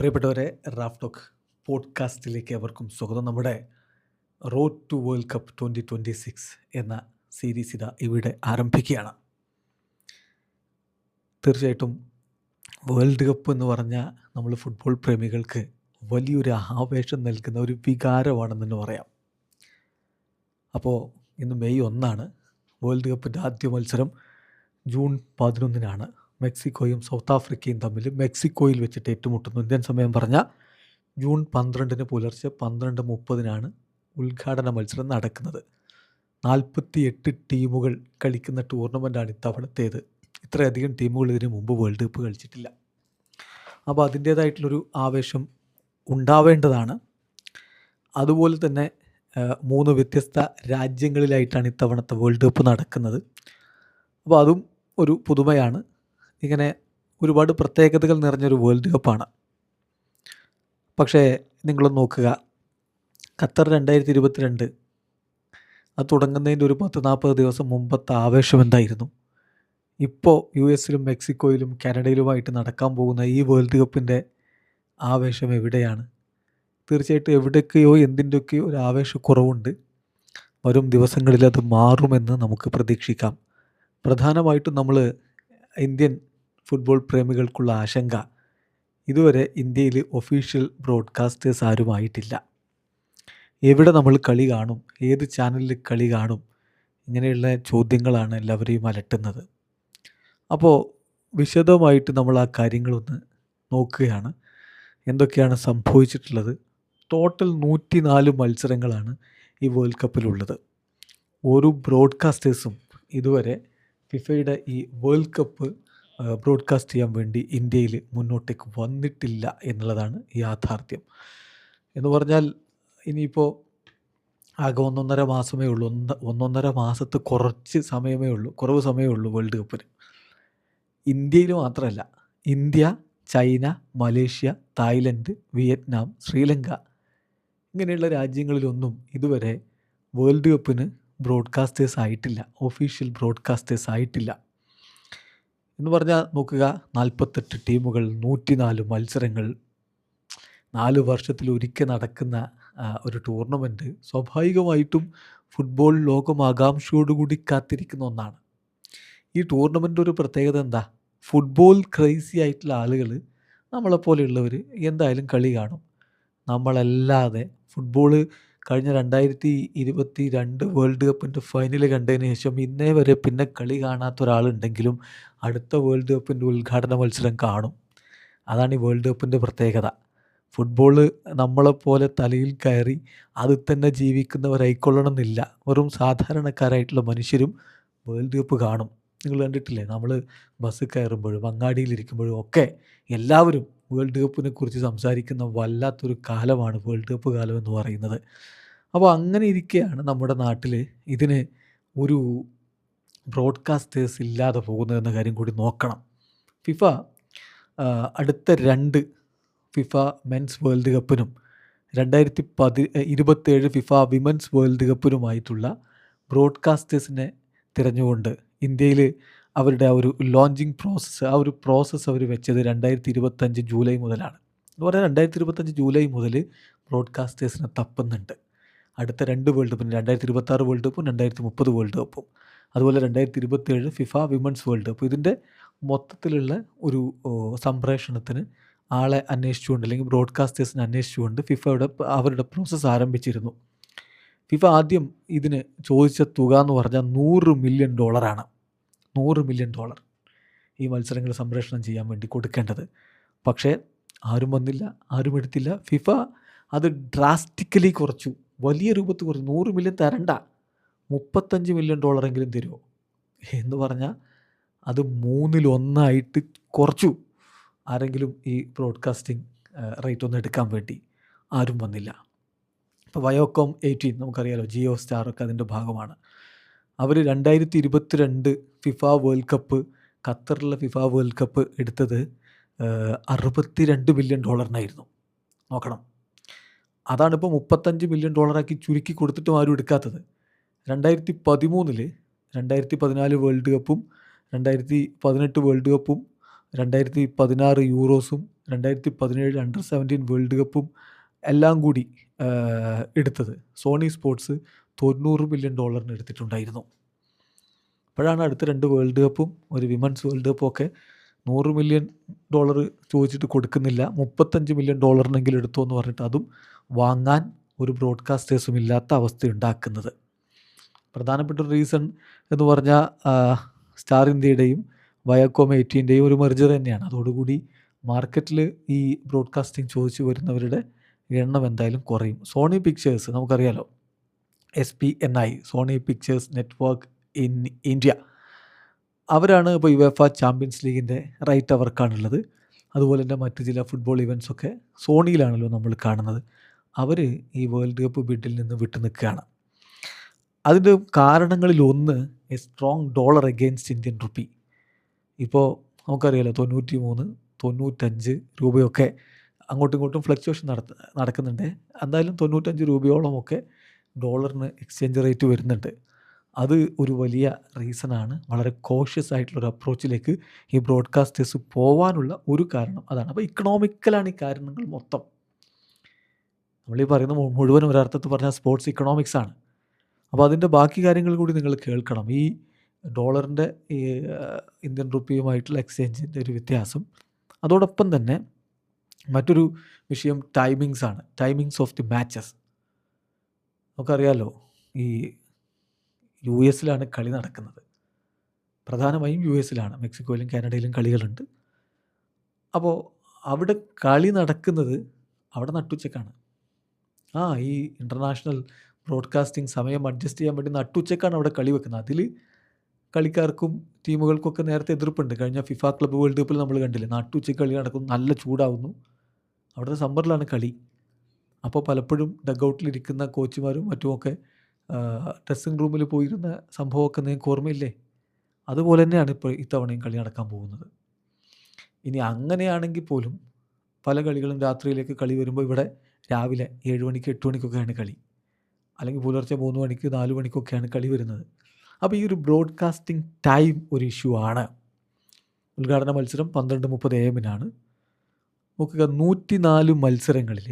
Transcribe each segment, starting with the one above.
പ്രിയപ്പെട്ടവരെ, Raf talk പോഡ്കാസ്റ്റിലേക്ക് അവർക്കും സ്വാഗതം. നമ്മുടെ റോഡ് ടു വേൾഡ് കപ്പ് 2026 എന്ന സീരീസ് ഇവിടെ ആരംഭിക്കുകയാണ്. തീർച്ചയായിട്ടും വേൾഡ് കപ്പ് എന്ന് പറഞ്ഞാൽ നമ്മൾ ഫുട്ബോൾ പ്രേമികൾക്ക് വലിയൊരു ആവേശം നൽകുന്ന ഒരു വികാരമാണെന്ന് തന്നെ പറയാം. അപ്പോൾ ഇന്ന് മെയ് 1 വേൾഡ് കപ്പിൻ്റെ ആദ്യ മത്സരം ജൂൺ 11 മെക്സിക്കോയും സൗത്ത് ആഫ്രിക്കയും തമ്മിൽ മെക്സിക്കോയിൽ വെച്ചിട്ട് ഏറ്റുമുട്ടുന്നു. ഇന്ത്യൻ സമയം പറഞ്ഞാൽ ജൂൺ 12 പുലർച്ചെ 12:30 ഉദ്ഘാടന മത്സരം നടക്കുന്നത്. 48 ടീമുകൾ കളിക്കുന്ന ടൂർണമെൻറ്റാണ് ഇത്തവണത്തേത്. ഇത്രയധികം ടീമുകൾ ഇതിനു മുമ്പ് വേൾഡ് കപ്പ് കളിച്ചിട്ടില്ല. അപ്പോൾ അതിൻ്റേതായിട്ടുള്ളൊരു ആവേശം ഉണ്ടാവേണ്ടതാണ്. അതുപോലെ തന്നെ 3 വ്യത്യസ്ത രാജ്യങ്ങളിലായിട്ടാണ് ഇത്തവണത്തെ വേൾഡ് കപ്പ് നടക്കുന്നത്. അപ്പോൾ അതും ഒരു പുതുമയാണ്. ഇങ്ങനെ ഒരുപാട് പ്രത്യേകതകൾ നിറഞ്ഞൊരു വേൾഡ് കപ്പാണ്. പക്ഷേ നിങ്ങളൊന്ന് നോക്കുക, ഖത്തർ 2022 അത് തുടങ്ങുന്നതിൻ്റെ ഒരു 10-40 ദിവസം മുമ്പത്തെ ആവേശം എന്തായിരുന്നു? ഇപ്പോൾ US-ലും മെക്സിക്കോയിലും കാനഡയിലുമായിട്ട് നടക്കാൻ പോകുന്ന ഈ വേൾഡ് കപ്പിൻ്റെ ആവേശം എവിടെയാണ്? തീർച്ചയായിട്ടും എവിടെയൊക്കെയോ എന്തിൻ്റെയൊക്കെയോ ഒരു ആവേശക്കുറവുണ്ട്. വരും ദിവസങ്ങളിൽ അത് മാറുമെന്ന് നമുക്ക് പ്രതീക്ഷിക്കാം. പ്രധാനമായിട്ടും നമ്മൾ ഇന്ത്യൻ ഫുട്ബോൾ പ്രേമികൾക്കുള്ള ആശങ്ക, ഇതുവരെ ഇന്ത്യയിൽ ഒഫീഷ്യൽ ബ്രോഡ്കാസ്റ്റേഴ്സ് ആരുമായിട്ടില്ല. എവിടെ നമ്മൾ കളി കാണും? ഏത് ചാനലിൽ കളി കാണും? ഇങ്ങനെയുള്ള ചോദ്യങ്ങളാണ് എല്ലാവരെയും അലട്ടുന്നത്. അപ്പോൾ വിശദമായിട്ട് നമ്മൾ ആ കാര്യങ്ങളൊന്ന് നോക്കുകയാണ്. എന്തൊക്കെയാണ് സംഭവിച്ചിട്ടുള്ളത്? ടോട്ടൽ 104 മത്സരങ്ങളാണ് ഈ വേൾഡ് കപ്പിലുള്ളത്. ഒരു ബ്രോഡ്കാസ്റ്റേഴ്സും ഇതുവരെ ഫിഫയുടെ ഈ വേൾഡ് കപ്പ് ബ്രോഡ്കാസ്റ്റ് ചെയ്യാൻ വേണ്ടി ഇന്ത്യയിൽ മുന്നോട്ടേക്ക് വന്നിട്ടില്ല എന്നുള്ളതാണ് യാഥാർത്ഥ്യം. എന്ന് പറഞ്ഞാൽ ഇനിയിപ്പോൾ ആകെ 1.5 മാസമേ ഉള്ളൂ. 1.5 മാസത്തെ കുറവ് സമയമേ ഉള്ളൂ വേൾഡ് കപ്പിന്. ഇന്ത്യയിൽ മാത്രമല്ല, India, China, Malaysia, Thailand, Vietnam, Sri Lanka ഇങ്ങനെയുള്ള രാജ്യങ്ങളിലൊന്നും ഇതുവരെ വേൾഡ് കപ്പിന് ബ്രോഡ്കാസ്റ്റേഴ്സ് ആയിട്ടില്ല, ഒഫീഷ്യൽ ബ്രോഡ്കാസ്റ്റേഴ്സ് ആയിട്ടില്ല. എന്ന് പറഞ്ഞാൽ നോക്കുക, 48 ടീമുകൾ, 104 മത്സരങ്ങൾ, 4 വർഷത്തിലൊരിക്കൽ നടക്കുന്ന ഒരു ടൂർണമെൻറ്റ് സ്വാഭാവികമായിട്ടും ഫുട്ബോൾ ലോകം ആകാംക്ഷയോടുകൂടി കാത്തിരിക്കുന്ന ഒന്നാണ്. ഈ ടൂർണമെൻ്റ് ഒരു പ്രത്യേകത എന്താ? ഫുട്ബോൾ ക്രേസി ആയിട്ടുള്ള ആളുകൾ, നമ്മളെപ്പോലെയുള്ളവർ എന്തായാലും കളി കാണും. നമ്മളല്ലാതെ ഫുട്ബോൾ കഴിഞ്ഞ 2022 വേൾഡ് കപ്പിൻ്റെ ഫൈനൽ കണ്ടതിന് ശേഷം ഇന്നേ വരെ പിന്നെ കളി കാണാത്ത ഒരാളുണ്ടെങ്കിലും അടുത്ത വേൾഡ് കപ്പിൻ്റെ ഉദ്ഘാടന മത്സരം കാണും. അതാണ് ഈ വേൾഡ് കപ്പിൻ്റെ പ്രത്യേകത. ഫുട്ബോൾ നമ്മളെപ്പോലെ തലയിൽ കയറി അതിൽ തന്നെ ജീവിക്കുന്നവരായിക്കൊള്ളണം എന്നില്ല. വെറും സാധാരണക്കാരായിട്ടുള്ള മനുഷ്യരും വേൾഡ് കപ്പ് കാണും. നിങ്ങൾ കണ്ടിട്ടില്ലേ, നമ്മൾ ബസ് കയറുമ്പോഴും അങ്ങാടിയിലിരിക്കുമ്പോഴും ഒക്കെ എല്ലാവരും വേൾഡ് കപ്പിനെ കുറിച്ച് സംസാരിക്കുന്ന വല്ലാത്തൊരു കാലമാണ് വേൾഡ് കപ്പ് കാലം എന്ന് പറയുന്നത്. അപ്പോൾ അങ്ങനെ ഇരിക്കെയാണ് നമ്മുടെ നാട്ടിൽ ഇതിന് ഒരു ബ്രോഡ്കാസ്റ്റേഴ്സ് ഇല്ലാതെ പോകുന്നതെന്ന കാര്യം കൂടി നോക്കണം. ഫിഫ അടുത്ത 2 ഫിഫ മെൻസ് വേൾഡ് കപ്പിനും 2027 ഫിഫ വിമൻസ് വേൾഡ് കപ്പിനുമായിട്ടുള്ള ബ്രോഡ്കാസ്റ്റേഴ്സിനെ തിരഞ്ഞുകൊണ്ട് ഇന്ത്യയിൽ അവരുടെ ആ ഒരു ലോഞ്ചിങ് പ്രോസസ്സ് അവർ വെച്ചത് 2025 ജൂലൈ മുതലാണ്. എന്ന് പറഞ്ഞാൽ 2025 ജൂലൈ മുതൽ ബ്രോഡ്കാസ്റ്റേഴ്സിനെ തപ്പുന്നുണ്ട്. അടുത്ത 2 വേൾഡ് കപ്പിന്, 2026 വേൾഡ് കപ്പും 2030 വേൾഡ് കപ്പും, അതുപോലെ 2027 ഫിഫ വിമൻസ് വേൾഡ് കപ്പ്, ഇതിൻ്റെ മൊത്തത്തിലുള്ള ഒരു സംപ്രേഷണത്തിന് ആളെ അന്വേഷിച്ചുകൊണ്ട്, അല്ലെങ്കിൽ ബ്രോഡ്കാസ്റ്റേഴ്സിനെ അന്വേഷിച്ചുകൊണ്ട് അവരുടെ പ്രോസസ്സ് ആരംഭിച്ചിരുന്നു. ഫിഫ ആദ്യം ഇതിന് ചോദിച്ച തുക എന്ന് പറഞ്ഞാൽ $100 മില്യൺ. $100 മില്യൺ ഈ മത്സരങ്ങൾ സംപ്രേഷണം ചെയ്യാൻ വേണ്ടി കൊടുക്കേണ്ടത്. പക്ഷേ ആരും വന്നില്ല, ആരും എടുത്തില്ല. ഫിഫ അത് ഡ്രാസ്റ്റിക്കലി കുറച്ചു, വലിയ രൂപത്തിൽ കുറച്ചു. 100 മില്യൺ തരണ്ട, $35 മില്യൺ എങ്കിലും തരുമോ എന്ന് പറഞ്ഞാൽ അത് 1/3 കുറച്ചു. ആരെങ്കിലും ഈ ബ്രോഡ്കാസ്റ്റിംഗ് റേറ്റ് ഒന്ന് എടുക്കാൻ വേണ്ടി ആരും വന്നില്ല. ഇപ്പോൾ വയോകോം 18 നമുക്കറിയാലോ, ജിയോ സ്റ്റാറൊക്കെ അതിൻ്റെ ഭാഗമാണ്. അവർ 2022 ഫിഫ വേൾഡ് കപ്പ്, ഖത്തറിലെ ഫിഫ വേൾഡ് കപ്പ് എടുത്തത് $62 മില്യൺ നോക്കണം. അതാണിപ്പോൾ $35 മില്യൺ ചുരുക്കി കൊടുത്തിട്ടും ആരും എടുക്കാത്തത്. 2013 2014 വേൾഡ് കപ്പും 2018 വേൾഡ് കപ്പും 2016 യൂറോസും 2017 അണ്ടർ-17 വേൾഡ് കപ്പും എല്ലാം കൂടി എടുത്തത് സോണി സ്പോർട്സ് $90 മില്യൺ എടുത്തിട്ടുണ്ടായിരുന്നു. അപ്പോഴാണ് അടുത്ത 2 വേൾഡ് കപ്പും ഒരു വിമൻസ് വേൾഡ് കപ്പും ഒക്കെ $100 മില്യൺ ചോദിച്ചിട്ട് കൊടുക്കുന്നില്ല, $35 മില്യൺ എടുത്തോ എന്ന് പറഞ്ഞിട്ട് അതും വാങ്ങാൻ ഒരു ബ്രോഡ്കാസ്റ്റേഴ്സും ഇല്ലാത്ത അവസ്ഥ ഉണ്ടാക്കുന്നത്. പ്രധാനപ്പെട്ട ഒരു റീസൺ എന്ന് പറഞ്ഞാൽ സ്റ്റാർ ഇന്ത്യയുടെയും വയാക്കോം 18-ൻ്റെയും ഒരു മെർജർ തന്നെയാണ്. അതോടുകൂടി മാർക്കറ്റിൽ ഈ ബ്രോഡ്കാസ്റ്റിംഗ് ചോദിച്ചു വരുന്നവരുടെ എണ്ണം എന്തായാലും കുറയും. സോണി പിക്ചേഴ്സ് നമുക്കറിയാലോ, SPNI, Sony Pictures network in India, അവരാണ് ഇപ്പോൾ യുവേഫ ചാമ്പ്യൻസ് ലീഗിൻ്റെ റൈറ്റ് അവർക്കാണുള്ളത്. അതുപോലെ തന്നെ മറ്റു ചില ഫുട്ബോൾ ഇവൻറ്റ്സൊക്കെ സോണിയിലാണല്ലോ നമ്മൾ കാണുന്നത്. അവർ ഈ വേൾഡ് കപ്പ് ബിഡിൽ നിന്ന് വിട്ടു നിൽക്കുകയാണ്. അതിൻ്റെ കാരണങ്ങളിൽ ഒന്ന് A strong dollar against Indian rupee. ഇപ്പോൾ നമുക്കറിയാലോ 93, 95 രൂപയൊക്കെ അങ്ങോട്ടും ഇങ്ങോട്ടും ഫ്ലക്ച്വേഷൻ നടക്കുന്നുണ്ട്. എന്തായാലും 95 രൂപയോളമൊക്കെ ഡോളറിന് എക്സ്ചേഞ്ച് റേറ്റ് വരുന്നുണ്ട്. അത് ഒരു വലിയ റീസണാണ്. വളരെ കോഷ്യസ് ആയിട്ടുള്ളൊരു അപ്രോച്ചിലേക്ക് ഈ ബ്രോഡ്കാസ്റ്റേഴ്സ് പോകാനുള്ള ഒരു കാരണം അതാണ്. അപ്പോൾ ഇക്കണോമിക്കലാണ് ഈ കാരണങ്ങൾ മൊത്തം. നമ്മളീ പറയുന്ന മുഴുവൻ ഒരർത്ഥത്തിൽ പറഞ്ഞാൽ സ്പോർട്സ് ഇക്കണോമിക്സ് ആണ്. അപ്പോൾ അതിൻ്റെ ബാക്കി കാര്യങ്ങൾ കൂടി നിങ്ങൾ കേൾക്കണം. ഈ ഡോളറിൻ്റെ ഈ ഇന്ത്യൻ റുപ്പിയുമായിട്ടുള്ള എക്സ്ചേഞ്ചിൻ്റെ ഒരു വ്യത്യാസം. അതോടൊപ്പം തന്നെ മറ്റൊരു വിഷയം ടൈമിങ്സ് ആണ്. Timings of the matches. നമുക്കറിയാലോ, ഈ US കളി നടക്കുന്നത്. പ്രധാനമായും US മെക്സിക്കോയിലും കാനഡയിലും കളികളുണ്ട്. അപ്പോൾ അവിടെ കളി നടക്കുന്നത് അവിടെ നട്ടുച്ചക്കാണ്. ഈ ഇൻ്റർനാഷണൽ ബ്രോഡ്കാസ്റ്റിംഗ് സമയം അഡ്ജസ്റ്റ് ചെയ്യാൻ വേണ്ടി നട്ടുച്ചക്കാണ് അവിടെ കളി വെക്കുന്നത്. അതിൽ കളിക്കാർക്കും ടീമുകൾക്കൊക്കെ നേരത്തെ എതിർപ്പുണ്ട്. കഴിഞ്ഞ ഫിഫ ക്ലബ്ബ് വേൾഡ് കപ്പിൽ നമ്മൾ കണ്ടില്ലേ, നട്ടുച്ചയ്ക്ക് കളി നടക്കുന്നു, നല്ല ചൂടാവുന്നു. അവിടുത്തെ സമ്മറിലാണ് കളി. അപ്പോൾ പലപ്പോഴും ഡഗ്ഔട്ടിലിരിക്കുന്ന കോച്ചുമാരും മറ്റുമൊക്കെ ഡ്രസ്സിംഗ് റൂമിൽ പോയിരുന്ന സംഭവമൊക്കെ നിങ്ങൾക്ക് ഓർമ്മയില്ലേ? അതുപോലെ തന്നെയാണ് ഇപ്പോൾ ഇത്തവണയും കളി നടക്കാൻ പോകുന്നത്. ഇനി അങ്ങനെയാണെങ്കിൽ പോലും പല കളികളും രാത്രിയിലേക്ക് കളി വരുമ്പോൾ ഇവിടെ രാവിലെ 7 മണിക്ക് 8 മണിക്കൊക്കെയാണ് കളി, അല്ലെങ്കിൽ പുലർച്ചെ 3 മണിക്ക് 4 മണിക്കൊക്കെയാണ് കളി വരുന്നത്. അപ്പോൾ ഈ ഒരു ബ്രോഡ്കാസ്റ്റിംഗ് ടൈം ഒരു ഇഷ്യൂ ആണ്. ഉദ്ഘാടന മത്സരം 12:30 AM നോക്കുക. 104 മത്സരങ്ങളിൽ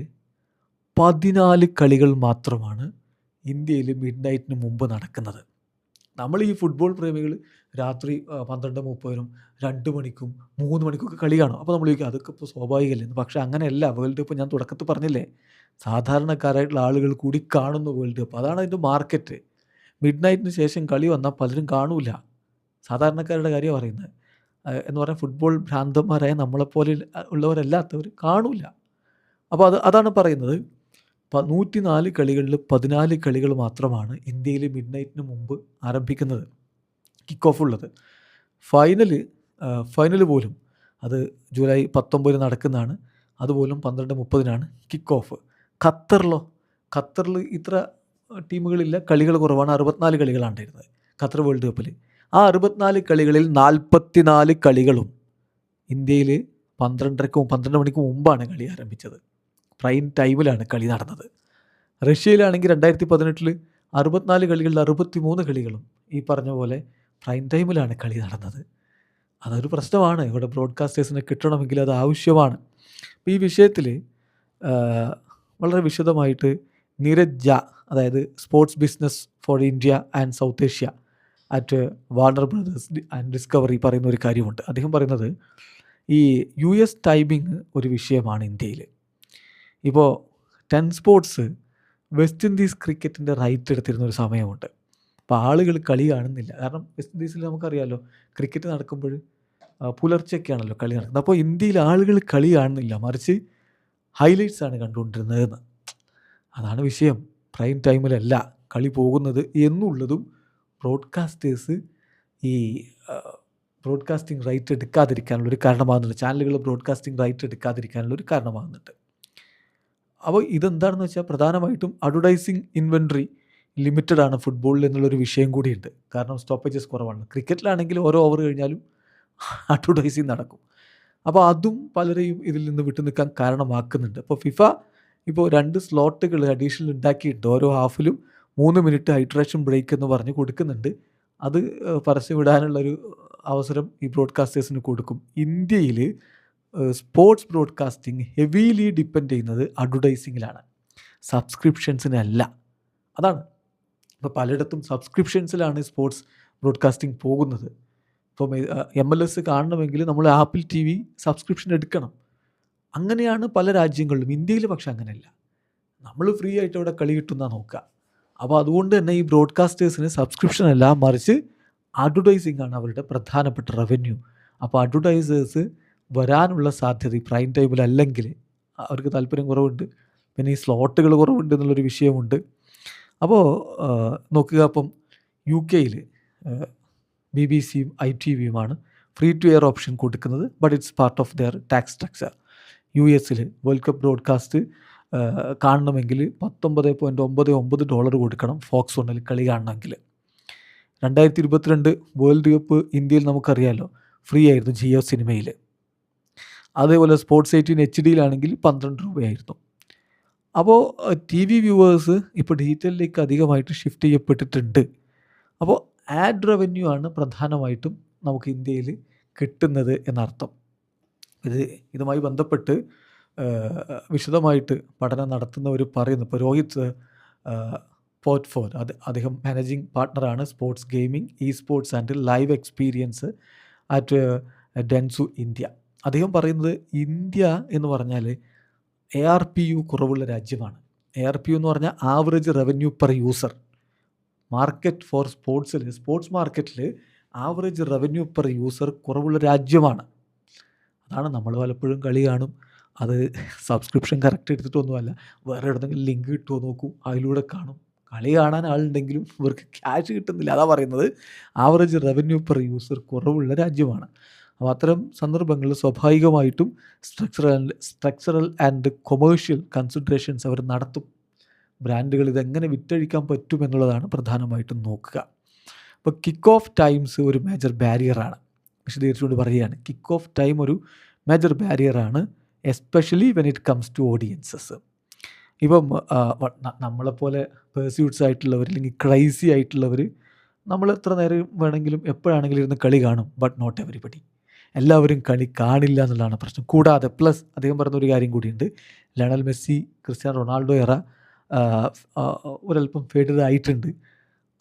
14 കളികൾ മാത്രമാണ് ഇന്ത്യയിൽ മിഡ് നൈറ്റിന് മുമ്പ് നടക്കുന്നത്. നമ്മൾ ഈ ഫുട്ബോൾ പ്രേമികൾ രാത്രി 12:30-നും 2 മണിക്കും 3 മണിക്കൊക്കെ കളി കാണും. അപ്പോൾ നമ്മൾ ചോദിക്കും അതൊക്കെ ഇപ്പോൾ സ്വാഭാവികമല്ലേ. പക്ഷേ അങ്ങനെയല്ല. വേൾഡ് കപ്പ് ഞാൻ തുടക്കത്തിൽ പറഞ്ഞില്ലേ, സാധാരണക്കാരായിട്ടുള്ള ആളുകൾ കൂടി കാണുന്ന വേൾഡ് കപ്പ്. അതാണ് അതിൻ്റെ മാർക്കറ്റ്. മിഡ് നൈറ്റിന് ശേഷം കളി വന്നാൽ പലരും കാണൂല. സാധാരണക്കാരുടെ കാര്യം പറയുന്നത്. എന്ന് പറഞ്ഞാൽ ഫുട്ബോൾ ഭ്രാന്തന്മാരായ നമ്മളെപ്പോലെ ഉള്ളവരല്ലാത്തവർ കാണൂല. അപ്പോൾ അതാണ് പറയുന്നത്. 104 കളികളിൽ 14 കളികൾ മാത്രമാണ് ഇന്ത്യയിൽ മിഡ് നൈറ്റിന് മുമ്പ് ആരംഭിക്കുന്നത്, കിക്ക് ഓഫ് ഉള്ളത്. ഫൈനൽ പോലും അത് ജൂലൈ 19 നടക്കുന്നതാണ്. അതുപോലും 12:30 കിക്ക് ഓഫ്. ഖത്തറിൽ ഇത്ര ടീമുകളില്ല, കളികൾ കുറവാണ്. 64 കളികളാണ് ഉണ്ടായിരുന്നത് ഖത്തർ വേൾഡ് കപ്പിൽ. ആ 64 കളികളിൽ 44 കളികളും ഇന്ത്യയിൽ 12 മണിക്ക് മുമ്പാണ് കളി ആരംഭിച്ചത്. പ്രൈം ടൈമിലാണ് കളി നടന്നത്. റഷ്യയിലാണെങ്കിൽ 2018 64 കളികളിൽ 63 കളികളും ഈ പറഞ്ഞ പോലെ പ്രൈം ടൈമിലാണ് കളി നടന്നത്. അതൊരു പ്രശ്നമാണ്. ഇവിടെ ബ്രോഡ്കാസ്റ്റേഴ്സിനെ കിട്ടണമെങ്കിൽ അത് ആവശ്യമാണ്. അപ്പോൾ ഈ വിഷയത്തിൽ വളരെ വിശദമായിട്ട് നീരജ് ജ, അതായത് sports business for India and south Asia at Warner brothers and discovery പറയുന്ന ഒരു കാര്യമുണ്ട്. അദ്ദേഹം പറയുന്നത് ഈ US ടൈമിങ് ഒരു വിഷയമാണ് ഇന്ത്യയിൽ. ഇപ്പോൾ 10 സ്പോർട്സ് വെസ്റ്റ് ഇൻഡീസ് ക്രിക്കറ്റിൻ്റെ റൈറ്റ് എടുത്തിരുന്ന ഒരു സമയമുണ്ട്. അപ്പോൾ ആളുകൾ കളി കാണുന്നില്ല. കാരണം വെസ്റ്റ് ഇൻഡീസിൽ നമുക്കറിയാമല്ലോ, ക്രിക്കറ്റ് നടക്കുമ്പോൾ പുലർച്ചെയൊക്കെയാണല്ലോ കളി നടക്കുന്നത്. അപ്പോൾ ഇന്ത്യയിൽ ആളുകൾ കളി കാണുന്നില്ല, മറിച്ച് ഹൈലൈറ്റ്സാണ് കണ്ടുകൊണ്ടിരുന്നതെന്ന്. അതാണ് വിഷയം. പ്രൈം ടൈമിലല്ല കളി പോകുന്നത് എന്നുള്ളതും ബ്രോഡ്കാസ്റ്റേഴ്സ് ഈ ബ്രോഡ്കാസ്റ്റിംഗ് റൈറ്റ് എടുക്കാതിരിക്കാനുള്ളൊരു കാരണമാകുന്നുണ്ട്. ചാനലുകൾ ബ്രോഡ്കാസ്റ്റിംഗ് റൈറ്റ് എടുക്കാതിരിക്കാനുള്ളൊരു കാരണമാകുന്നുണ്ട്. അപ്പോൾ ഇതെന്താണെന്ന് വെച്ചാൽ പ്രധാനമായിട്ടും അഡ്വർടൈസിങ് ഇൻവെൻട്രി ലിമിറ്റഡ് ആണ് ഫുട്ബോളിൽ എന്നുള്ളൊരു വിഷയം കൂടിയുണ്ട്. കാരണം സ്റ്റോപ്പേജസ് കുറവാണ്. ക്രിക്കറ്റിലാണെങ്കിൽ ഓരോ ഓവർ കഴിഞ്ഞാലും അഡ്വർടൈസിങ് നടക്കും. അപ്പോൾ അതും പലരെയും ഇതിൽ നിന്ന് വിട്ടു നിൽക്കാൻ കാരണമാക്കുന്നുണ്ട്. അപ്പോൾ ഫിഫ ഇപ്പോൾ 2 സ്ലോട്ടുകൾ അഡീഷണൽ ഉണ്ടാക്കിയിട്ടുണ്ട്. ഓരോ ഹാഫിലും 3 മിനിറ്റ് ഹൈഡ്രേഷൻ ബ്രേക്ക് എന്ന് പറഞ്ഞ് കൊടുക്കുന്നുണ്ട്. അത് പരസ്യം വിടാനുള്ളൊരു അവസരം ഈ ബ്രോഡ്കാസ്റ്റേഴ്സിന് കൊടുക്കും. ഇന്ത്യയിൽ സ്പോർട്സ് ബ്രോഡ്കാസ്റ്റിംഗ് ഹെവിലി ഡിപ്പെൻഡ് ചെയ്യുന്നത് അഡ്വർടൈസിങ്ങിലാണ്, സബ്സ്ക്രിപ്ഷൻസിനല്ല. അതാണ് ഇപ്പോൾ പലയിടത്തും സബ്സ്ക്രിപ്ഷൻസിലാണ് സ്പോർട്സ് ബ്രോഡ്കാസ്റ്റിംഗ് പോകുന്നത്. ഇപ്പം MLS കാണണമെങ്കിൽ നമ്മൾ ആപ്പിൾ TV സബ്സ്ക്രിപ്ഷൻ എടുക്കണം. അങ്ങനെയാണ് പല രാജ്യങ്ങളിലും. ഇന്ത്യയിൽ പക്ഷെ അങ്ങനെയല്ല, നമ്മൾ ഫ്രീ ആയിട്ട് അവിടെ കളി കിട്ടുന്ന നോക്കുക. അപ്പോൾ അതുകൊണ്ട് തന്നെ ഈ ബ്രോഡ്കാസ്റ്റേഴ്സിന് സബ്സ്ക്രിപ്ഷൻ അല്ല, മറിച്ച് അഡ്വർടൈസിംഗ് ആണ് അവരുടെ പ്രധാനപ്പെട്ട റവന്യൂ. അപ്പോൾ അഡ്വർടൈസേഴ്സ് വരാനുള്ള സാധ്യത ഈ പ്രൈം ടൈമിലല്ലെങ്കിൽ അവർക്ക് താല്പര്യം കുറവുണ്ട്. പിന്നെ ഈ സ്ലോട്ടുകൾ കുറവുണ്ട് എന്നുള്ളൊരു വിഷയമുണ്ട്. അപ്പോൾ നോക്കുക, അപ്പം UK-യിൽ BBC-യും ITV-യുമാണ് ഫ്രീ ടു എയർ ഓപ്ഷൻ കൊടുക്കുന്നത്. But it's part of their tax structure. US-ൽ വേൾഡ് കപ്പ് ബ്രോഡ്കാസ്റ്റ് കാണണമെങ്കിൽ $19.99 കൊടുക്കണം ഫോക്സ് 1-ൽ കളി കാണണമെങ്കിൽ. 2022 വേൾഡ് കപ്പ് ഇന്ത്യയിൽ നമുക്കറിയാമല്ലോ ഫ്രീ ആയിരുന്നു ജിയോ സിനിമയിൽ. അതേപോലെ സ്പോർട്സ് 18 HD-യിലാണെങ്കിൽ 12 രൂപയായിരുന്നു. അപ്പോൾ TV വ്യൂവേഴ്സ് ഇപ്പോൾ ഡിജിറ്റലിലേക്ക് അധികമായിട്ട് ഷിഫ്റ്റ് ചെയ്യപ്പെട്ടിട്ടുണ്ട്. അപ്പോൾ ആഡ് റവന്യൂ ആണ് പ്രധാനമായിട്ടും നമുക്ക് ഇന്ത്യയിൽ കിട്ടുന്നത് എന്നർത്ഥം. ഇതുമായി ബന്ധപ്പെട്ട് വിശദമായിട്ട് പഠനം നടത്തുന്നവർ പറയുന്നു. ഇപ്പോൾ രോഹിത് പോർട്ട്ഫോർ, അദ്ദേഹം മാനേജിങ് പാർട്ട്ണറാണ് sports gaming, sports and live experience at Dentsu India. അദ്ദേഹം പറയുന്നത് ഇന്ത്യ എന്ന് പറഞ്ഞാൽ ARPU കുറവുള്ള രാജ്യമാണ്. ARPU എന്ന് പറഞ്ഞാൽ average revenue per user. Market four sports മാർക്കറ്റിൽ ആവറേജ് റവന്യൂ പെർ യൂസർ കുറവുള്ള രാജ്യമാണ്. അതാണ് നമ്മൾ പലപ്പോഴും കളി കാണും, അത് സബ്സ്ക്രിപ്ഷൻ കറക്റ്റ് എടുത്തിട്ടൊന്നുമല്ല, വേറെ എവിടെയെങ്കിലും ലിങ്ക് കിട്ടുമോ നോക്കും, അതിലൂടെ കാണും. കളി കാണാൻ ആളുണ്ടെങ്കിലും ഇവർക്ക് ക്യാഷ് കിട്ടുന്നില്ല. അതാ പറയുന്നത് ആവറേജ് റവന്യൂ പെർ യൂസർ കുറവുള്ള രാജ്യമാണ്. അപ്പോൾ അത്തരം സന്ദർഭങ്ങളിൽ സ്വാഭാവികമായിട്ടും സ്ട്രക്ചറൽ ആൻഡ് കൊമേഴ്ഷ്യൽ കൺസിഡറേഷൻസ് അവർ നടത്തും. ബ്രാൻഡുകൾ ഇതെങ്ങനെ വിറ്റഴിക്കാൻ പറ്റും എന്നുള്ളതാണ് പ്രധാനമായിട്ടും നോക്കുക. അപ്പോൾ കിക്ക് ഓഫ് ടൈംസ് ഒരു മേജർ ബാരിയറാണ്. വിശദീകരിച്ചുകൊണ്ട് പറയുകയാണ്, കിക്ക് ഓഫ് ടൈം ഒരു മേജർ ബാരിയറാണ്, especially when it comes to audiences. ഇപ്പം നമ്മളെപ്പോലെ പേഴ്സ്യൂട്ട്സ് ആയിട്ടുള്ളവർ അല്ലെങ്കിൽ ക്രൈസി ആയിട്ടുള്ളവർ നമ്മൾ എത്ര നേരം വേണമെങ്കിലും എപ്പോഴാണെങ്കിലും ഇരുന്ന് കളി കാണും. ബട്ട് നോട്ട് എവരിബഡി, എല്ലാവരും കളി കാണില്ല എന്നുള്ളതാണ് പ്രശ്നം. കൂടാതെ പ്ലസ് അദ്ദേഹം പറഞ്ഞൊരു കാര്യം കൂടിയുണ്ട്, ലയണൽ മെസ്സി, ക്രിസ്ത്യാനോ റൊണാൾഡോ എറ ഒരല്പം ഫേഡഡ് ആയിട്ടുണ്ട്.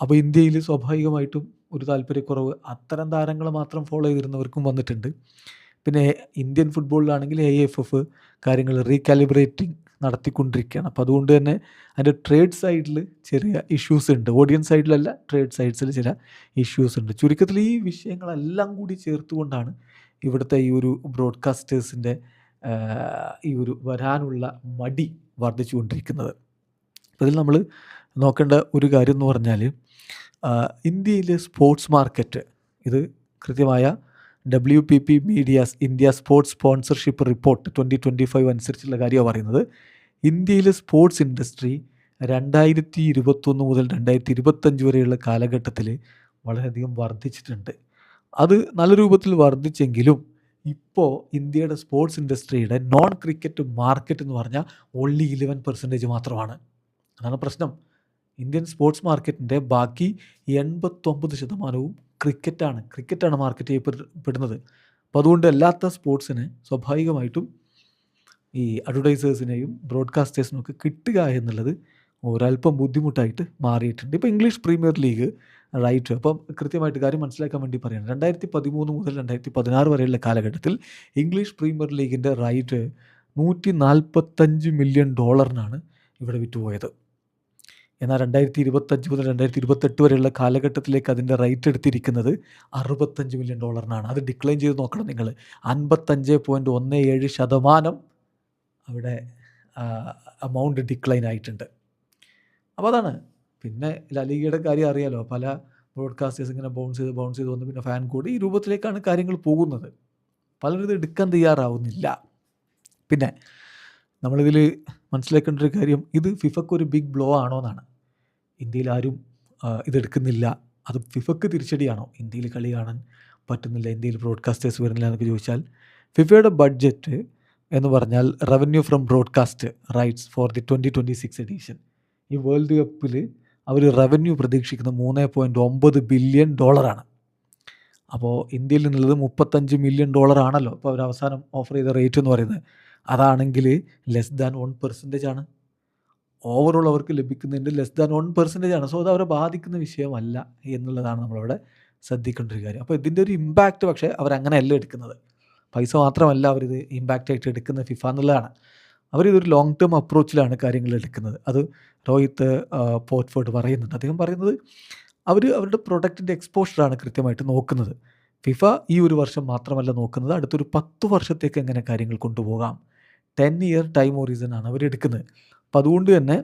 അപ്പോൾ ഇന്ത്യയിൽ സ്വാഭാവികമായിട്ടും ഒരു താല്പര്യക്കുറവ് അത്തരം താരങ്ങൾ മാത്രം ഫോളോ ചെയ്തിരുന്നവർക്കും വന്നിട്ടുണ്ട്. പിന്നെ ഇന്ത്യൻ ഫുട്ബോളിലാണെങ്കിൽ AIFF കാര്യങ്ങൾ റീകാലിബ്രേറ്റിംഗ് നടത്തിക്കൊണ്ടിരിക്കുകയാണ്. അപ്പോൾ അതുകൊണ്ട് തന്നെ അതിൻ്റെ ട്രേഡ് സൈഡിൽ ചെറിയ ഇഷ്യൂസ് ഉണ്ട്. ഓഡിയൻസ് സൈഡിലല്ല, ട്രേഡ് സൈഡ്സിൽ ചില ഇഷ്യൂസ് ഉണ്ട്. ചുരുക്കത്തിൽ ഈ വിഷയങ്ങളെല്ലാം കൂടി ചേർത്തുകൊണ്ടാണ് ഇവിടുത്തെ ഈ ഒരു ബ്രോഡ്കാസ്റ്റേഴ്സിൻ്റെ ഈ ഒരു വരാനുള്ള മടി വർദ്ധിച്ചുകൊണ്ടിരിക്കുന്നത്. അതിൽ നമ്മൾ നോക്കേണ്ട ഒരു കാര്യം എന്ന് പറഞ്ഞാൽ ഇന്ത്യയിലെ സ്പോർട്സ് മാർക്കറ്റ്, ഇത് കൃത്യമായ WPP medias India sports sponsorship report 2025 അനുസരിച്ചുള്ള കാര്യമാണ് പറയുന്നത്. ഇന്ത്യയിലെ സ്പോർട്സ് ഇൻഡസ്ട്രി 2021 മുതൽ 2025 വരെയുള്ള കാലഘട്ടത്തിൽ വളരെയധികം വർദ്ധിച്ചിട്ടുണ്ട്. അത് നല്ല രൂപത്തിൽ വർദ്ധിച്ചെങ്കിലും ഇപ്പോൾ ഇന്ത്യയുടെ സ്പോർട്സ് ഇൻഡസ്ട്രിയുടെ നോൺ ക്രിക്കറ്റ് മാർക്കറ്റ് എന്ന് പറഞ്ഞാൽ ഓൺലി 11% മാത്രമാണ്. അതാണ് പ്രശ്നം. ഇന്ത്യൻ സ്പോർട്സ് മാർക്കറ്റിൻ്റെ ബാക്കി 89% ക്രിക്കറ്റാണ് മാർക്കറ്റ് ചെയ്യപ്പെടുന്നത്. അപ്പോൾ അതുകൊണ്ട് അല്ലാത്ത സ്പോർട്സിനെ സ്വാഭാവികമായിട്ടും ഈ അഡ്വർടൈസേഴ്സിനെയും ബ്രോഡ്കാസ്റ്റേഴ്സിനും ഒക്കെ കിട്ടുക എന്നുള്ളത് ഒരല്പം ബുദ്ധിമുട്ടായിട്ട് മാറിയിട്ടുണ്ട്. ഇപ്പോൾ ഇംഗ്ലീഷ് പ്രീമിയർ ലീഗ് റൈറ്റ്, അപ്പം കൃത്യമായിട്ട് കാര്യം മനസ്സിലാക്കാൻ വേണ്ടി പറയുന്നത്, 2013 മുതൽ 2016 വരെയുള്ള കാലഘട്ടത്തിൽ ഇംഗ്ലീഷ് പ്രീമിയർ ലീഗിൻ്റെ റൈറ്റ് $145 മില്യൺ ഇവിടെ വിറ്റുപോയത്. എന്നാൽ 2025 മുതൽ 2028 വരെയുള്ള കാലഘട്ടത്തിലേക്ക് അതിൻ്റെ റൈറ്റ് എടുത്തിരിക്കുന്നത് $65 മില്യൺ. അത് ഡിക്ലൈൻ ചെയ്ത് നോക്കണം നിങ്ങൾ. 55.17% അവിടെ എമൗണ്ട് ഡിക്ലൈൻ ആയിട്ടുണ്ട്. അപ്പോൾ അതാണ്. പിന്നെ ലലീഗയുടെ കാര്യം അറിയാലോ, പല ബ്രോഡ്കാസ്റ്റേഴ്സ് ഇങ്ങനെ ബൗൺസ് ചെയ്ത് വന്ന് പിന്നെ ഫാൻ കോഡ്, ഈ രൂപത്തിലേക്കാണ് കാര്യങ്ങൾ പോകുന്നത്. പലരും ഇത് എടുക്കാൻ തയ്യാറാവുന്നില്ല. പിന്നെ നമ്മളിതിൽ മനസ്സിലാക്കേണ്ട ഒരു കാര്യം, ഇത് ഫിഫക്ക് ഒരു ബിഗ് ബ്ലോ ആണോ എന്നാണ്. ഇന്ത്യയിൽ ആരും ഇതെടുക്കുന്നില്ല, അത് ഫിഫക്ക് തിരിച്ചടിയാണോ? ഇന്ത്യയിൽ കളി കാണാൻ പറ്റുന്നില്ല, ഇന്ത്യയിൽ ബ്രോഡ്കാസ്റ്റേഴ്സ് വരുന്നില്ല എന്നൊക്കെ ചോദിച്ചാൽ, ഫിഫയുടെ ബഡ്ജറ്റ് എന്ന് പറഞ്ഞാൽ revenue from broadcast rights for the 2026 edition. ഈ വേൾഡ് കപ്പിൽ അവർ റവന്യൂ പ്രതീക്ഷിക്കുന്നത് $3.9 ബില്യൺ. അപ്പോൾ ഇന്ത്യയിൽ നിന്നുള്ളത് $35 മില്യൺ ആണല്ലോ ഇപ്പോൾ അവർ അവസാനം ഓഫർ ചെയ്ത റേറ്റ് എന്ന് പറയുന്നത്. അതാണെങ്കിൽ ലെസ് ദാൻ 1% ആണ്. ഓവറോൾ അവർക്ക് ലഭിക്കുന്നതിൻ്റെ ലെസ് ദാൻ 1% ആണ്. സോ അത് അവരെ ബാധിക്കുന്ന വിഷയമല്ല എന്നുള്ളതാണ് നമ്മളവിടെ ശ്രദ്ധിക്കേണ്ട ഒരു കാര്യം. അപ്പോൾ ഇതിൻ്റെ ഒരു ഇമ്പാക്റ്റ് പക്ഷേ അവരങ്ങനെയല്ല എടുക്കുന്നത്. പൈസ മാത്രമല്ല അവരിത് ഇമ്പാക്റ്റ് ആയിട്ട് എടുക്കുന്ന ഫിഫ എന്നുള്ളതാണ്. അവരിതൊരു ലോങ് ടേം അപ്രോച്ചിലാണ് കാര്യങ്ങൾ എടുക്കുന്നത്. അത് രോഹിത് പോർട്ട്ഫോർഡ് പറയുന്നുണ്ട്. അദ്ദേഹം പറയുന്നത് അവരുടെ പ്രൊഡക്റ്റിൻ്റെ എക്സ്പോഷറാണ് കൃത്യമായിട്ട് നോക്കുന്നത്. ഫിഫ ഈ ഒരു വർഷം മാത്രമല്ല നോക്കുന്നത്, അടുത്തൊരു 10 വർഷത്തേക്ക് എങ്ങനെ കാര്യങ്ങൾ കൊണ്ടുപോകാം. 10 ഇയർ ടൈം ഹൊറൈസൺ ആണ് അവരെടുക്കുന്നത്. അപ്പോൾ അതുകൊണ്ട് തന്നെ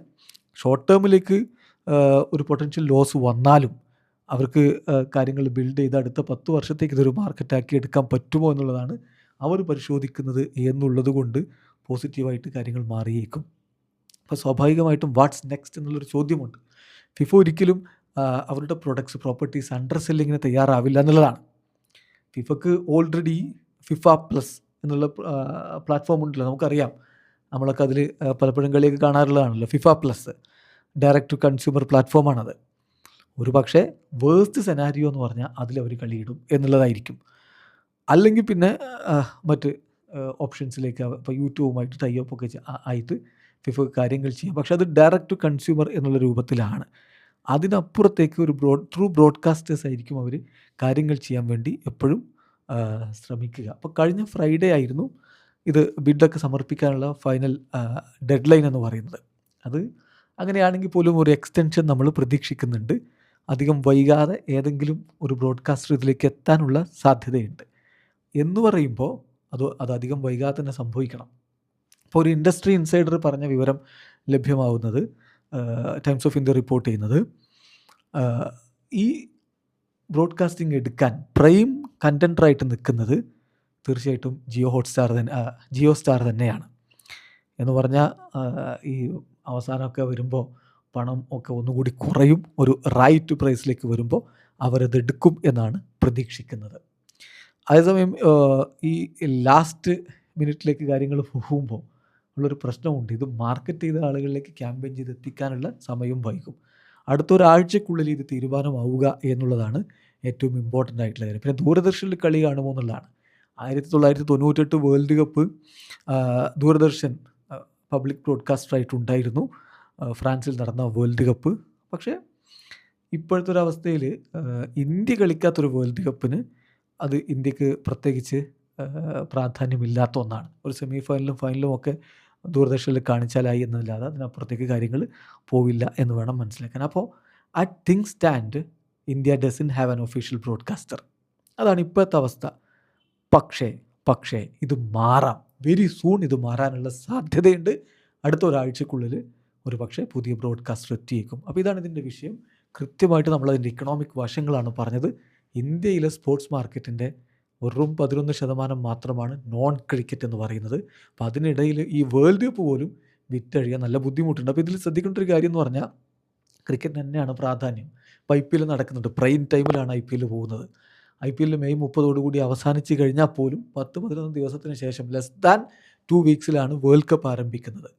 ഷോർട്ട് ടേമിലേക്ക് ഒരു പൊട്ടൻഷ്യൽ ലോസ് വന്നാലും അവർക്ക് കാര്യങ്ങൾ ബിൽഡ് ചെയ്ത് അടുത്ത 10 വർഷത്തേക്ക് ഇതൊരു മാർക്കറ്റാക്കി എടുക്കാൻ പറ്റുമോ എന്നുള്ളതാണ് അവർ പരിശോധിക്കുന്നത് എന്നുള്ളത് കൊണ്ട് പോസിറ്റീവായിട്ട് കാര്യങ്ങൾ മാറിയേക്കും. അപ്പോൾ സ്വാഭാവികമായിട്ടും വാട്ട്സ് നെക്സ്റ്റ് എന്നുള്ളൊരു ചോദ്യമുണ്ട്. ഫിഫ ഒരിക്കലും അവരുടെ പ്രൊഡക്ട്സ് പ്രോപ്പർട്ടീസ് അണ്ടർ സെല്ലിങ്ങിന് തയ്യാറാവില്ല എന്നുള്ളതാണ്. ഫിഫക്ക് ഓൾറെഡി ഫിഫ പ്ലസ് എന്നുള്ള പ്ലാറ്റ്ഫോം ഉണ്ടല്ലോ, നമുക്കറിയാം. നമ്മളൊക്കെ അതിൽ പലപ്പോഴും കളിയൊക്കെ കാണാറുള്ളതാണല്ലോ. FIFA plus direct to consumer പ്ലാറ്റ്ഫോമാണത്. ഒരു പക്ഷേ വേഴ്സ്റ്റ് സെനാരിയോ എന്ന് പറഞ്ഞാൽ അതിലവർ കളിയിടും എന്നുള്ളതായിരിക്കും. അല്ലെങ്കിൽ പിന്നെ മറ്റ് ഓപ്ഷൻസിലേക്ക് ഇപ്പോൾ യൂട്യൂബുമായിട്ട് ടൈപ്പ് ഒക്കെ ആയിട്ട് ഫിഫ കാര്യങ്ങൾ ചെയ്യാം. പക്ഷേ അത് ഡയറക്റ്റ് ടു കൺസ്യൂമർ എന്നുള്ള രൂപത്തിലാണ്. അതിനപ്പുറത്തേക്ക് ഒരു ത്രൂ ബ്രോഡ്കാസ്റ്റേഴ്സ് ആയിരിക്കും അവർ കാര്യങ്ങൾ ചെയ്യാൻ വേണ്ടി എപ്പോഴും ശ്രമിക്കുക. അപ്പോൾ കഴിഞ്ഞ ഫ്രൈഡേ ആയിരുന്നു ഇത് ബിഡൊക്കെ സമർപ്പിക്കാനുള്ള ഫൈനൽ ഡെഡ് ലൈൻ എന്ന് പറയുന്നത്. അത് അങ്ങനെയാണെങ്കിൽ പോലും ഒരു എക്സ്റ്റൻഷൻ നമ്മൾ പ്രതീക്ഷിക്കുന്നുണ്ട്. അധികം വൈകാതെ ഏതെങ്കിലും ഒരു ബ്രോഡ്കാസ്റ്റർ ഇതിലേക്ക് എത്താനുള്ള സാധ്യതയുണ്ട് എന്ന് പറയുമ്പോൾ അത് അധികം വൈകാതെ തന്നെ സംഭവിക്കണം. ഇപ്പോൾ ഒരു ഇൻഡസ്ട്രി ഇൻസൈഡർ പറഞ്ഞ വിവരം ലഭ്യമാവുന്നത്, ടൈംസ് ഓഫ് ഇന്ത്യ റിപ്പോർട്ട് ചെയ്യുന്നത്, ഈ ബ്രോഡ്കാസ്റ്റിംഗ് എടുക്കാൻ പ്രൈം കണ്ടൻറ്ററായിട്ട് നിൽക്കുന്നത് തീർച്ചയായിട്ടും ജിയോ സ്റ്റാർ തന്നെയാണ്. എന്ന് പറഞ്ഞാൽ ഈ അവസാനമൊക്കെ വരുമ്പോൾ പണം ഒക്കെ ഒന്നുകൂടി കുറയും, ഒരു റൈറ്റ് പ്രൈസിലേക്ക് വരുമ്പോൾ അവരതെടുക്കും എന്നാണ് പ്രതീക്ഷിക്കുന്നത്. അതേസമയം ഈ ലാസ്റ്റ് മിനിറ്റിലേക്ക് കാര്യങ്ങൾ പോകുമ്പോൾ ഉള്ളൊരു പ്രശ്നമുണ്ട്. ഇത് മാർക്കറ്റ് ചെയ്ത ആളുകളിലേക്ക് ക്യാമ്പയിൻ ചെയ്ത് എത്തിക്കാനുള്ള സമയം വൈകും. അടുത്തൊരാഴ്ചക്കുള്ളിൽ ഇത് തീരുമാനമാവുക എന്നുള്ളതാണ് ഏറ്റവും ഇമ്പോർട്ടൻ്റ് ആയിട്ടുള്ള കാര്യം. പിന്നെ ദൂരദർശനിൽ കളി കാണുമോ എന്നുള്ളതാണ്. 1998 വേൾഡ് കപ്പ് ദൂരദർശൻ പബ്ലിക് ബ്രോഡ്കാസ്റ്ററായിട്ടുണ്ടായിരുന്നു ഫ്രാൻസിൽ നടന്ന വേൾഡ് കപ്പ്. പക്ഷേ ഇപ്പോഴത്തെ ഒരു അവസ്ഥയിൽ ഇന്ത്യ കളിക്കാത്തൊരു വേൾഡ് കപ്പിന് അത് ഇന്ത്യക്ക് പ്രത്യേകിച്ച് പ്രാധാന്യമില്ലാത്ത ഒന്നാണ്. ഒരു സെമി ഫൈനലും ഫൈനലും ഒക്കെ ദൂരദർശനിൽ കാണിച്ചാലായി എന്നല്ലാതെ അതിനപ്പുറത്തേക്ക് കാര്യങ്ങൾ പോവില്ല എന്ന് വേണം മനസ്സിലാക്കാൻ. അപ്പോൾ at things stand India doesn't have an official broadcaster. അതാണ് ഇപ്പോഴത്തെ അവസ്ഥ. പക്ഷേ ഇത് മാറാം. വെരി സൂൺ ഇത് മാറാനുള്ള സാധ്യതയുണ്ട്. അടുത്ത ഒരാഴ്ചക്കുള്ളിൽ ഒരു പക്ഷേ പുതിയ ബ്രോഡ്കാസ്റ്റർ എത്തിയേക്കും. അപ്പോൾ ഇതാണ് ഇതിൻ്റെ വിഷയം. കൃത്യമായിട്ട് നമ്മളതിൻ്റെ ഇക്കണോമിക് വശങ്ങളാണ് പറഞ്ഞത്. ഇന്ത്യയിലെ സ്പോർട്സ് മാർക്കറ്റിൻ്റെ വെറും 11% മാത്രമാണ് നോൺ ക്രിക്കറ്റ് എന്ന് പറയുന്നത്. അപ്പോൾ അതിനിടയിൽ ഈ വേൾഡ് കപ്പ് പോലും വിറ്റഴിയാൻ നല്ല ബുദ്ധിമുട്ടുണ്ട്. അപ്പോൾ ഇതിൽ ശ്രദ്ധിക്കേണ്ട ഒരു കാര്യം എന്ന് പറഞ്ഞാൽ ക്രിക്കറ്റ് തന്നെയാണ് പ്രാധാന്യം. ഇപ്പോൾ IPL നടക്കുന്നുണ്ട്. പ്രൈം ടൈമിലാണ് IPL പോകുന്നത്. IPL മെയ് 30 അവസാനിച്ച് കഴിഞ്ഞാൽ പോലും 10-11 ദിവസത്തിന് ശേഷം ലെസ് ദാൻ 2 വീക്സിലാണ് വേൾഡ് കപ്പ് ആരംഭിക്കുന്നത്.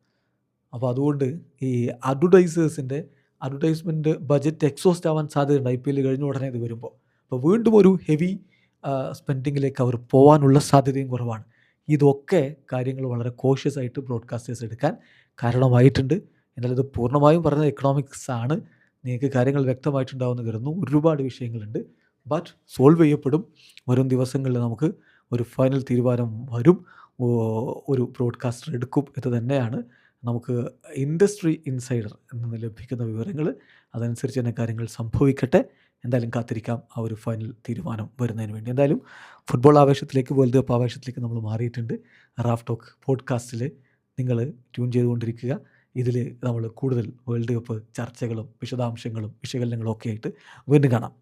അപ്പോൾ അതുകൊണ്ട് ഈ അഡ്വർടൈസ്മെൻറ്റ് ബജറ്റ് എക്സോസ്റ്റ് ആവാൻ സാധ്യതയുണ്ട് IPL കഴിഞ്ഞ ഉടനെ ഇത് വരുമ്പോൾ. അപ്പോൾ വീണ്ടും ഒരു ഹെവി സ്പെൻഡിങ്ങിലേക്ക് അവർ പോകാനുള്ള സാധ്യതയും കുറവാണ്. ഇതൊക്കെ കാര്യങ്ങൾ വളരെ കോഷ്യസ് ആയിട്ട് ബ്രോഡ്കാസ്റ്റേഴ്സ് എടുക്കാൻ കാരണമായിട്ടുണ്ട്. എന്നാൽ ഇത് പൂർണ്ണമായും പറഞ്ഞത് എക്കണോമിക്സ് ആണ്. നിങ്ങൾക്ക് കാര്യങ്ങൾ വ്യക്തമായിട്ടുണ്ടാവുമെന്ന് കരുതുന്നു. ഒരുപാട് വിഷയങ്ങളുണ്ട്, ബട്ട് സോൾവ് ചെയ്യപ്പെടും. വരും ദിവസങ്ങളിൽ നമുക്ക് ഒരു ഫൈനൽ തീരുമാനം വരും. ഒരു ബ്രോഡ്കാസ്റ്റർ എടുക്കും എന്ന് തന്നെയാണ് നമുക്ക് ഇൻഡസ്ട്രി ഇൻസൈഡർ എന്ന് ലഭിക്കുന്ന വിവരങ്ങൾ. അതനുസരിച്ച് തന്നെ കാര്യങ്ങൾ സംഭവിക്കട്ടെ. എന്തായാലും കാത്തിരിക്കാം ആ ഒരു ഫൈനൽ തീരുമാനം വരുന്നതിന് വേണ്ടി. എന്തായാലും ഫുട്ബോൾ ആവേശത്തിലേക്ക്, വേൾഡ് കപ്പ് ആവേശത്തിലേക്ക് നമ്മൾ മാറിയിട്ടുണ്ട്. റാഫ് ടോക്ക് പോഡ്കാസ്റ്റിൽ നിങ്ങൾ ട്യൂൺ ചെയ്തുകൊണ്ടിരിക്കുക. ഇതിൽ നമ്മൾ കൂടുതൽ വേൾഡ് കപ്പ് ചർച്ചകളും വിശദാംശങ്ങളും വിശകലനങ്ങളും ഒക്കെ ആയിട്ട് വീണ്ടും കാണാം.